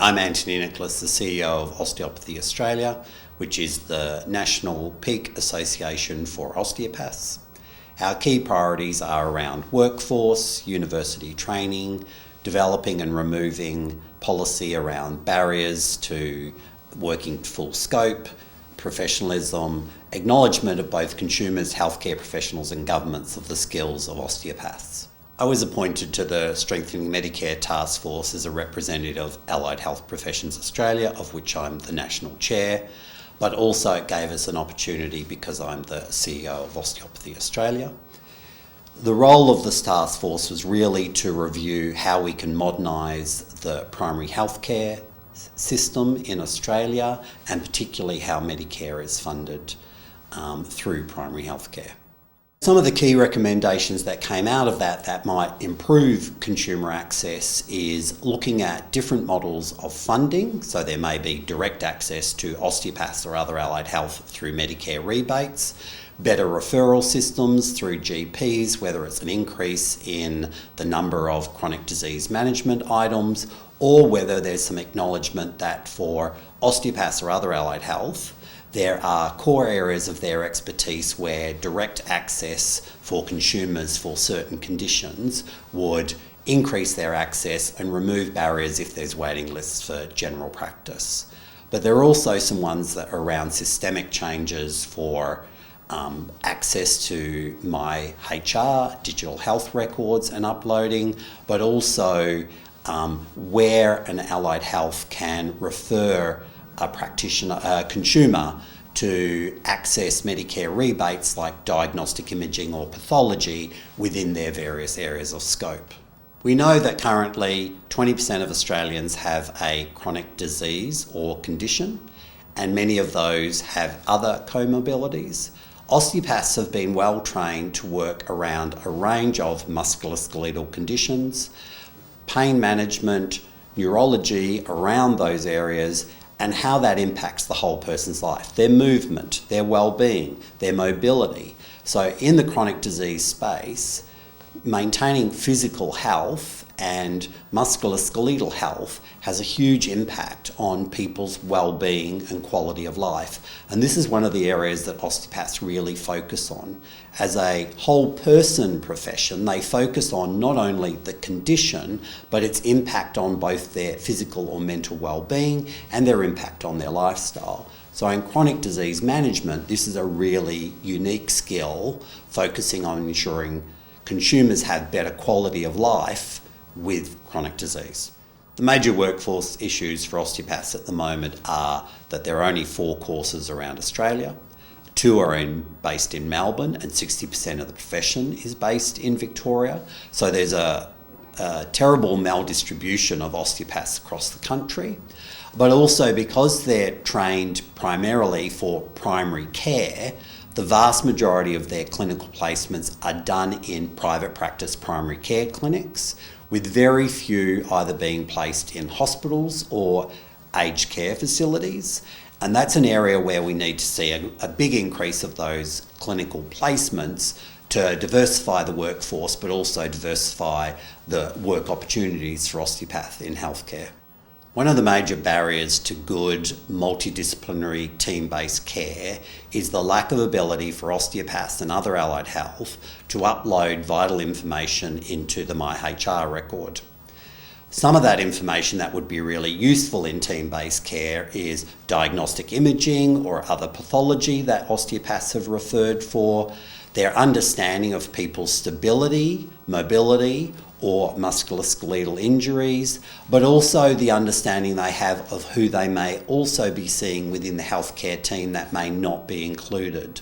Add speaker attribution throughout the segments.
Speaker 1: I'm Antony Nicholas, the CEO of Osteopathy Australia, which is the national peak association for osteopaths. Our key priorities are around workforce, university training, developing and removing policy around barriers to working full scope, professionalism, acknowledgement of both consumers, healthcare professionals and governments of the skills of osteopaths. I was appointed to the Strengthening Medicare Taskforce as a representative of Allied Health Professions Australia, of which I'm the national chair, but also it gave us an opportunity because I'm the CEO of Osteopathy Australia. The role of this task force was really to review how we can modernise the primary healthcare system in Australia, and particularly how Medicare is funded through primary healthcare. Some of the key recommendations that came out of that might improve consumer access is looking at different models of funding. So there may be direct access to osteopaths or other allied health through Medicare rebates, better referral systems through GPs, whether it's an increase in the number of chronic disease management items, or whether there's some acknowledgement that for osteopaths or other allied health, there are core areas of their expertise where direct access for consumers for certain conditions would increase their access and remove barriers if there's waiting lists for general practice. But there are also some ones that are around systemic changes for access to my HR, digital health records and uploading, but also where an allied health can refer a consumer to access Medicare rebates like diagnostic imaging or pathology within their various areas of scope. We know that currently 20% of Australians have a chronic disease or condition, and many of those have other comorbidities. Osteopaths have been well trained to work around a range of musculoskeletal conditions, pain management, neurology around those areas, and how that impacts the whole person's life, their movement, their well-being, their mobility. So in the chronic disease space, maintaining physical health and musculoskeletal health has a huge impact on people's well-being and quality of life. And this is one of the areas that osteopaths really focus on. As a whole person profession, they focus on not only the condition, but its impact on both their physical or mental well-being and their impact on their lifestyle. So in chronic disease management, this is a really unique skill focusing on ensuring consumers have better quality of life with chronic disease. The major workforce issues for osteopaths at the moment are that there are only 4 courses around Australia. 2 are based in Melbourne, and 60% of the profession is based in Victoria. So there's a terrible maldistribution of osteopaths across the country. But also because they're trained primarily for primary care, the vast majority of their clinical placements are done in private practice primary care clinics, with very few either being placed in hospitals or aged care facilities. And that's an area where we need to see a big increase of those clinical placements to diversify the workforce, but also diversify the work opportunities for osteopaths in healthcare. One of the major barriers to good multidisciplinary team-based care is the lack of ability for osteopaths and other allied health to upload vital information into the MyHR record. Some of that information that would be really useful in team-based care is diagnostic imaging or other pathology that osteopaths have referred for, their understanding of people's stability, mobility, or musculoskeletal injuries, but also the understanding they have of who they may also be seeing within the healthcare team that may not be included.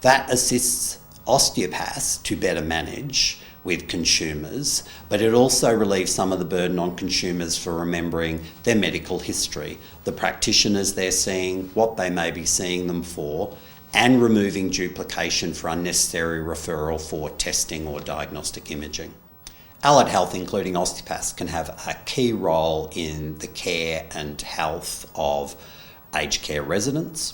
Speaker 1: That assists osteopaths to better manage with consumers, but it also relieves some of the burden on consumers for remembering their medical history, the practitioners they're seeing, what they may be seeing them for, and removing duplication for unnecessary referral for testing or diagnostic imaging. Allied health, including osteopaths, can have a key role in the care and health of aged care residents.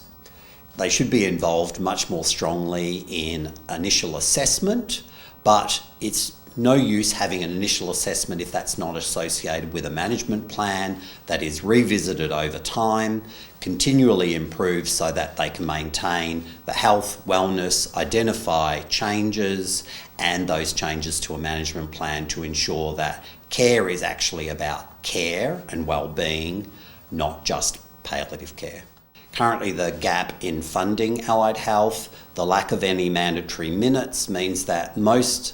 Speaker 1: They should be involved much more strongly in initial assessment, but it's no use having an initial assessment if that's not associated with a management plan that is revisited over time, continually improved so that they can maintain the health, wellness, identify changes and those changes to a management plan to ensure that care is actually about care and well-being, not just palliative care. Currently, the gap in funding allied health, the lack of any mandatory minutes means that most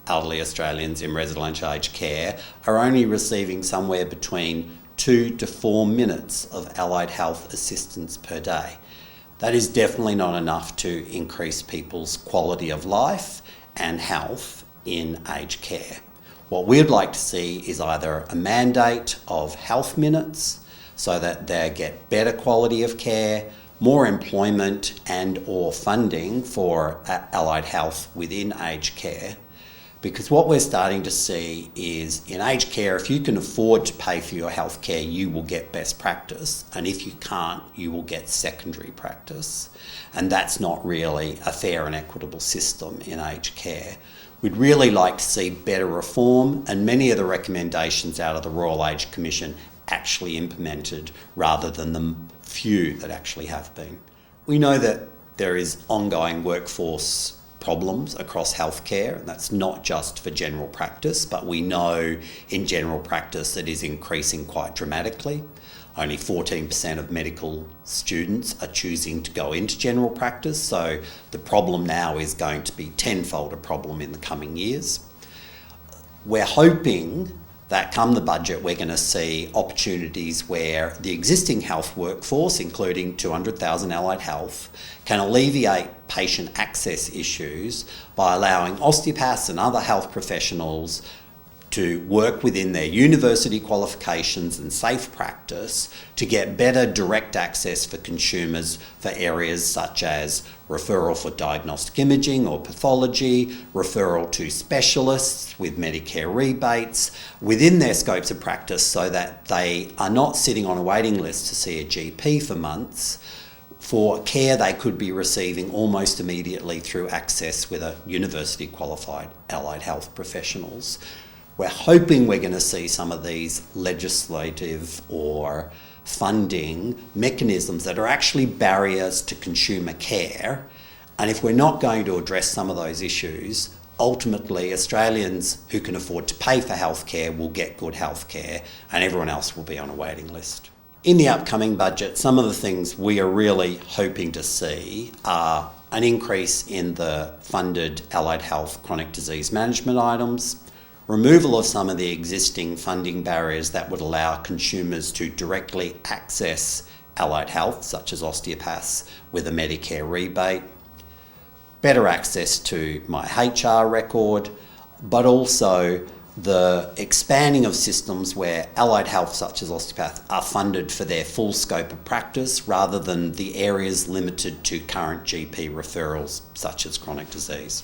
Speaker 1: elderly Australians in residential aged care are only receiving somewhere between 2 to 4 minutes of allied health assistance per day. That is definitely not enough to increase people's quality of life and health in aged care. What we'd like to see is either a mandate of health minutes so that they get better quality of care, more employment and or funding for allied health within aged care. Because what we're starting to see is in aged care, if you can afford to pay for your health care, you will get best practice. And if you can't, you will get secondary practice. And that's not really a fair and equitable system in aged care. We'd really like to see better reform and many of the recommendations out of the Royal Aged Commission actually implemented rather than the few that actually have been. We know that there is ongoing workforce problems across healthcare, and that's not just for general practice, but we know in general practice it is increasing quite dramatically. Only 14% of medical students are choosing to go into general practice, so the problem now is going to be tenfold a problem in the coming years. We're hoping that come the budget, we're going to see opportunities where the existing health workforce, including 200,000 allied health, can alleviate patient access issues by allowing osteopaths and other health professionals to work within their university qualifications and safe practice to get better direct access for consumers for areas such as referral for diagnostic imaging or pathology, referral to specialists with Medicare rebates within their scopes of practice so that they are not sitting on a waiting list to see a GP for months for care they could be receiving almost immediately through access with a university qualified allied health professionals. We're hoping we're going to see some of these legislative or funding mechanisms that are actually barriers to consumer care. And if we're not going to address some of those issues, ultimately Australians who can afford to pay for healthcare will get good healthcare and everyone else will be on a waiting list. In the upcoming budget, some of the things we are really hoping to see are an increase in the funded allied health chronic disease management items, removal of some of the existing funding barriers that would allow consumers to directly access allied health, such as osteopaths, with a Medicare rebate, better access to my HR record, but also the expanding of systems where allied health, such as osteopaths, are funded for their full scope of practice rather than the areas limited to current GP referrals, such as chronic disease.